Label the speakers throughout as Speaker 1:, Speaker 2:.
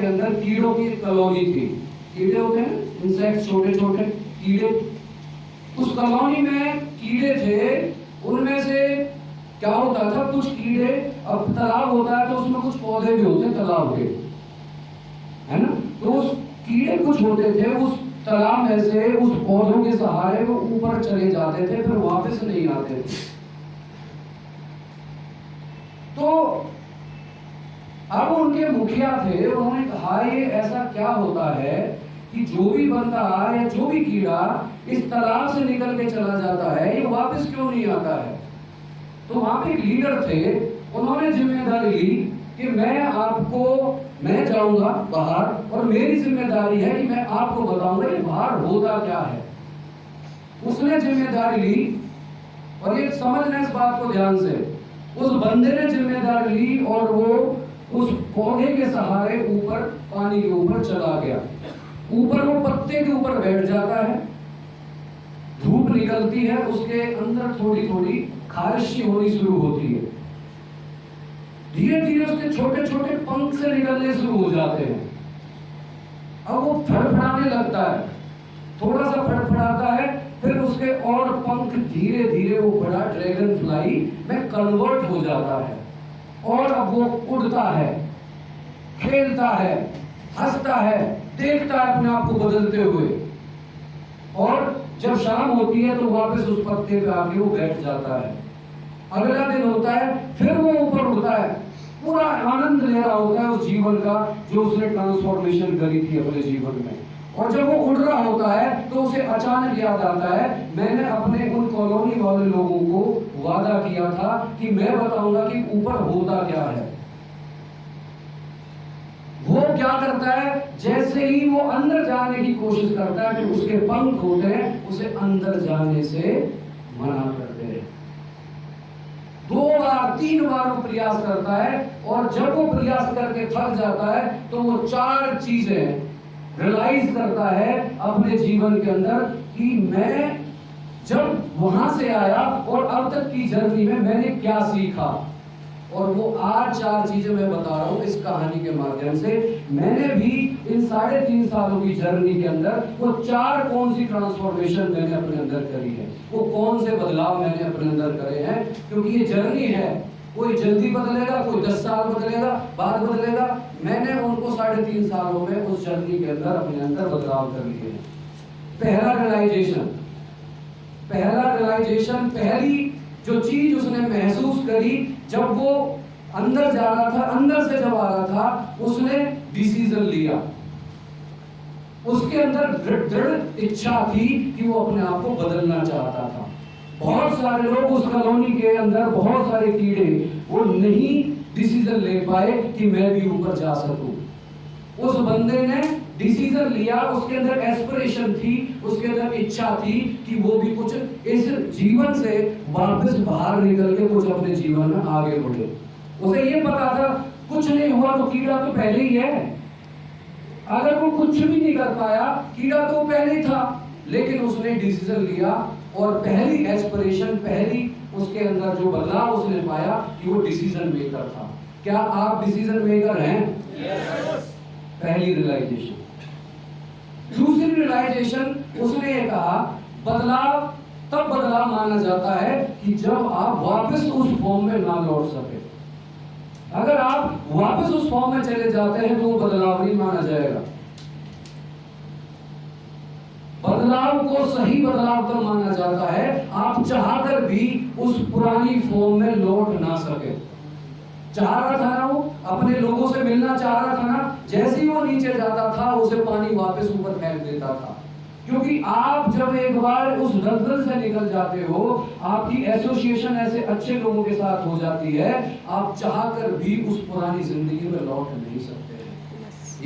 Speaker 1: के अंदर कीड़ों की कॉलोनी थी। कीड़े होते हैं, इंसेक्ट, छोटे छोटे कीड़े। उस कॉलोनी में कीड़े थे, उनमें से क्या होता था, कुछ कीड़े, अब तालाब होता है तो उसमें कुछ पौधे भी होते हैं तालाब के, है ना, तो उस कीड़े कुछ होते थे, उस तालाब में से उस पौधों के सहारे वो ऊपर चले जाते थे, फिर वापस नहीं आते थे। तो अब उनके मुखिया थे, उन्होंने कहा ये ऐसा क्या होता है कि जो भी बंदा या जो भी कीड़ा इस तालाब से निकल के चला जाता है, ये वापस क्यों नहीं आता है। तो वहां पे एक लीडर थे, उन्होंने जिम्मेदारी ली कि मैं जाऊंगा बाहर और मेरी जिम्मेदारी है कि मैं आपको बताऊंगा कि बाहर होता क्या है। उसने जिम्मेदारी ली, और ये समझना इस बात को ध्यान से, उस बंदे ने जिम्मेदारी ली और वो उस पौधे के सहारे ऊपर, पानी के ऊपर चला गया। ऊपर वो पत्ते के ऊपर बैठ जाता है, धूप निकलती है, उसके अंदर थोड़ी थोड़ी खारिश होनी शुरू होती है, धीरे धीरे उसके छोटे छोटे पंख से निकलने शुरू हो जाते हैं। अब वो फड़फड़ाने लगता है, थोड़ा सा फड़फड़ाता है, फिर उसके और पंख धीरे धीरे वो बड़ा ड्रैगन फ्लाई में कन्वर्ट हो जाता है, और अब वो उड़ता है, खेलता है, हंसता है, देखता है अपने आप को बदलते हुए, और जब शाम होती है तो वापस उस पत्ते पे आके वो बैठ जाता है। अगला दिन होता है, फिर वो ऊपर उड़ता है, पूरा आनंद ले रहा होता है उस जीवन का जो उसने ट्रांसफॉर्मेशन करी थी अपने जीवन में। और जब वो उड़ रहा होता है तो उसे अचानक याद आता है, मैंने अपने उन कॉलोनी वाले लोगों को वादा किया था कि मैं बताऊंगा कि ऊपर होता क्या है। वो क्या करता है, जैसे ही वो अंदर जाने की कोशिश करता है, कि उसके पंख होते हैं, उसे अंदर जाने से मना करते हैं। 2 बार 3 बार वो प्रयास करता है, और जब वो प्रयास करके थक जाता है तो वो 4 चीजें रियलाइज करता है अपने जीवन के अंदर कि मैं जब वहां से आया और अब तक की जर्नी में मैंने क्या सीखा। और वो आज 4 चीजें मैं बता रहा हूं इस कहानी के माध्यम से। मैंने भी इन 3.5 सालों की जर्नी के अंदर वो 4 कौन सी ट्रांसफॉर्मेशन मैंने अपने अंदर करी है, वो कौन से बदलाव मैंने अपने अंदर करे हैं। क्योंकि ये जर्नी है, कोई जल्दी बदलेगा, कोई 10 साल बदलेगा, बाद बदलेगा। मैंने उनको 3.5 सालों में उस जर्नी के अंदर अपने अंदर बदलाव कर लिए। पहला रियलाइजेशन, पहली जो चीज उसने महसूस करी जब वो अंदर जा रहा था, अंदर से जब आ रहा था, उसने डिसीजन लिया। उसके अंदर दृढ़ इच्छा थी कि वो अपने आप को बदलना चाहता था। बहुत सारे लोग उस कॉलोनी के अंदर, बहुत सारे कीड़े, वो नहीं डिसीजन ले पाए कि मैं भी ऊपर जा सकूं। उस बंदे ने डिसीजन लिया, उसके अंदर एस्पिरेशन थी, उसके अंदर इच्छा थी कि वो भी कुछ इस जीवन से वापस बाहर निकल के कुछ अपने जीवन में आगे बढ़े। उसे ये पता था कुछ नहीं हुआ तो कीड़ा तो पहले ही है, अगर वो कुछ भी नहीं कर पाया, कीड़ा तो पहले ही था। लेकिन उसने डिसीजन लिया, और पहली एस्पिरेशन, पहली उसके अंदर जो बदलाव उसने पाया कि वो डिसीजन मेकर था। क्या आप डिसीजन मेकर हैं? yes. पहली रियलाइजेशन। दूसरी रियलाइजेशन, उसने ये कहा, बदलाव तब बदलाव माना जाता है कि जब आप वापस उस फॉर्म में ना लौट सके। अगर आप वापस उस फॉर्म में चले जाते हैं तो वो बदलाव नहीं माना जाएगा। बदलाव को सही बदलाव तो माना जाता है आप चाहकर भी उस पुरानी फॉर्म में लौट ना सके। चाह रहा था ना, वो अपने लोगों से मिलना चाह रहा था ना, जैसे ही वो नीचे जाता था उसे पानी वापस ऊपर फेंक देता था। क्योंकि आप जब एक बार उस दलदल से निकल जाते हो, आपकी एसोसिएशन ऐसे अच्छे लोगों के साथ हो जाती है, आप चाहकर भी उस पुरानी जिंदगी में लौट नहीं सकते।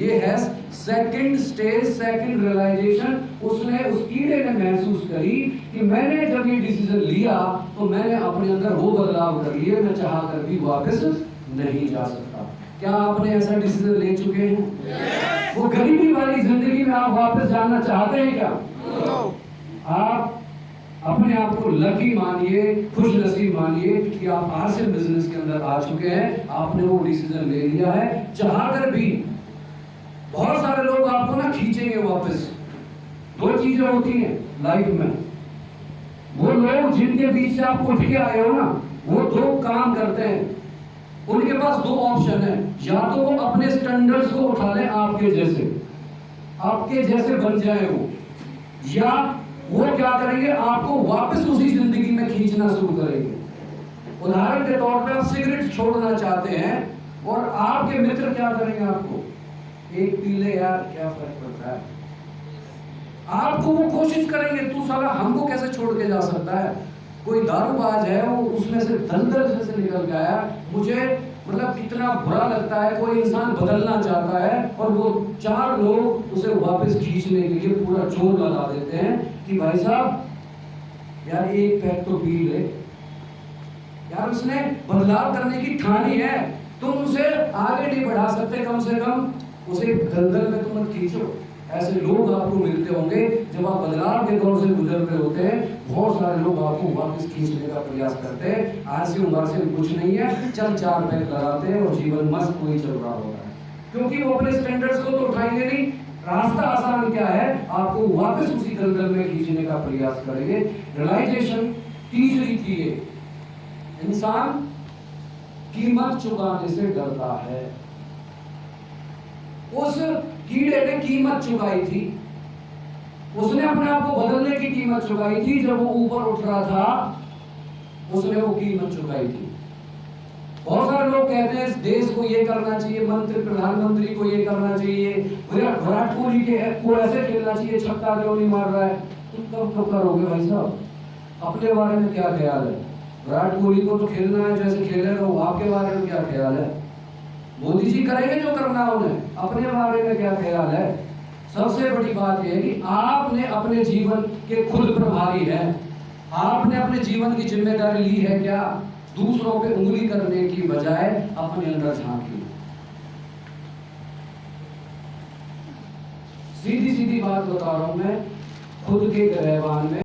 Speaker 1: ये है सेकंड स्टेज, सेकंड रियलाइजेशन। उसने, उस कीड़े ने महसूस करी कि मैंने जब ये डिसीजन लिया तो मैंने अपने अंदर वो बदलाव कर लिए, मैं चाहकर भी वापस नहीं जा सकता। क्या आपने ऐसा डिसीजन ले चुके हैं? yes. वो गरीबी वाली जिंदगी में आप वापस जाना चाहते हैं क्या? no. आप अपने आप को लकी मानिए, खुश नसीब मानिए कि आप हासिल बिजनेस के अंदर आ चुके हैं। आपने वो डिसीजन ले लिया है, चाहकर भी वापस। दो चीजें होती हैं लाइफ में। वो लोग जिनके बीच से आप उठ के आए हो ना, वो दो काम करते हैं। उनके पास दो ऑप्शन है, या तो वो अपने स्टैंडर्ड्स को उठा लें आपके जैसे बन जाए वो, या वो क्या करेंगे, आपको वापस उसी जिंदगी में खींचना शुरू करेंगे। उदाहरण के तौर पे आप सिगरेट छोड़ना चाहते हैं और आपके मित्र क्या करेंगे, आपको एक पी ले यार, क्या फर्क पड़ता है। आपको वो कोशिश करेंगे, तू साला हमको कैसे छोड़ के जा सकता है। कोई दारूबाज है, वो उसमें से दलदल से निकल गया, मुझे मतलब कितना बुरा लगता है। कोई इंसान बदलना चाहता है और वो चार लोग उसे वापस खींचने के लिए पूरा जोर लगा देते हैं कि भाई साहब यार एक पैक तो पी ले यार, उसने बदलाव करने की ठानी है, तुम उसे आगे नहीं बढ़ा सकते, कम से कम उसे दलदल में तुम मत खींचो। ऐसे लोग आपको मिलते होंगे जब आप बदलाव के दौर से गुजर रहे होते हैं। बहुत सारे लोग आपको वापस खींचने का प्रयास करते हैं। आज से उम्र से कुछ नहीं है, चल चार पैक लगाते हैं और जीवन मस्त कोई चल रहा होता है, क्योंकि वो अपने स्टैंडर्ड्स को तो उठाएंगे नहीं। रास्ता आसान क्या है, आपको वापस उसी दलदल में खींचने का प्रयास करेंगे। रियलाइजेशन तीसरी थी, इंसान कीमत चुकाने से डरता है। उस कीड़े ने कीमत चुकाई थी, उसने अपने आप को बदलने की कीमत चुकाई थी। जब वो ऊपर उठ रहा था उसने वो कीमत चुकाई थी। बहुत सारे लोग कहते हैं इस देश को ये करना चाहिए, मंत्री प्रधानमंत्री को ये करना चाहिए, विराट कोहली को ऐसे खेलना चाहिए, छक्का क्यों नहीं मार रहा है। तुम कब करोगे भाई साहब, अपने बारे में क्या ख्याल है। विराट कोहली को तो खेलना है जैसे खेलेगा, वो आपके बारे में क्या ख्याल है। मोदी जी करेंगे जो करना है उन्हें, अपने बारे में क्या ख्याल है। सबसे बड़ी बात यह है कि आपने अपने जीवन के खुद प्रभारी हैं, आपने अपने जीवन की जिम्मेदारी ली है क्या। दूसरों पे उंगली करने की बजाय अपने अंदर झांकिए। सीधी सीधी बात बता रहा हूं मैं, खुद के गिरबान में